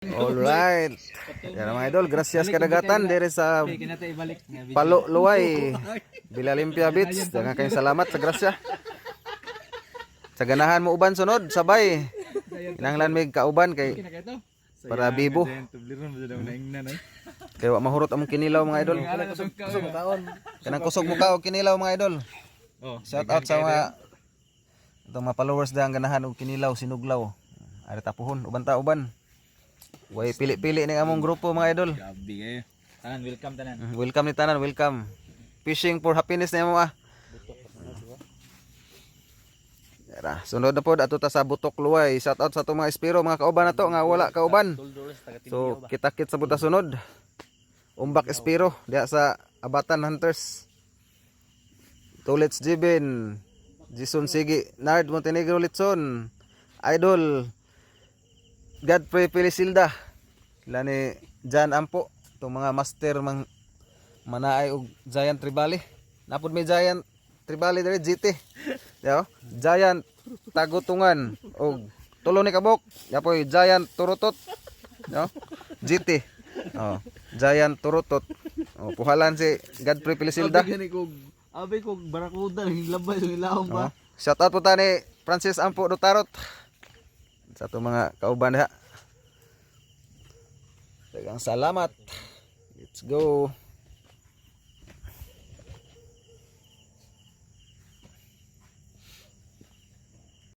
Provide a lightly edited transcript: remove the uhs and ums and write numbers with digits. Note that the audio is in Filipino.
Alright. Yan mga idol, gracias kadagatan dere sa Palo Luway, Bilalimpia Beach. Daghang kayong salamat sa grasya. Sa ganahan mo uban sunod, sabay. Kinahanglan mig kauban kay para bibo. Kaya wa mahurot among kinilaw mga idol. Kanang kusog mo ka og kinilaw mga idol. Shout out sa mga itong mga followers dang ganahan og kinilaw, sinuglaw. Ari tapuhon uban ta uban. Way pili-pili ning among grupo mga idol. Gabi kayo. Tanan, welcome tanan. Welcome ni tanan, welcome. Fishing for happiness na mo ah. Tara, sunod na po ato ta sa Butok Luway. Shout out sa atong mga espiro, mga kauban na to nga wala kauban. So kita-kit sa buta sunod. Umbak espiro diha sa Abatan Hunters. Tulits Jibin, Jason Sigi, Nard Montenegro Litson, Idol Godfrey Pilisilda, sila ni Jan Ampo, itong mga master manaay og Giant Tribali. Napod may Giant Tribali dali GT. Yo, Giant Tagutungan og tulo ni kabok. Yapoy Giant Turutot. Yo, GT. Oh, Giant Turutot. Oh, puhalan si Godfrey Pilisilda. Abi ko barakuda ning labay yung ilahom ba. Shout out po ta ni Francis Ampo Dutarot. Sa itong mga kauban ha. Daghang salamat. Let's go.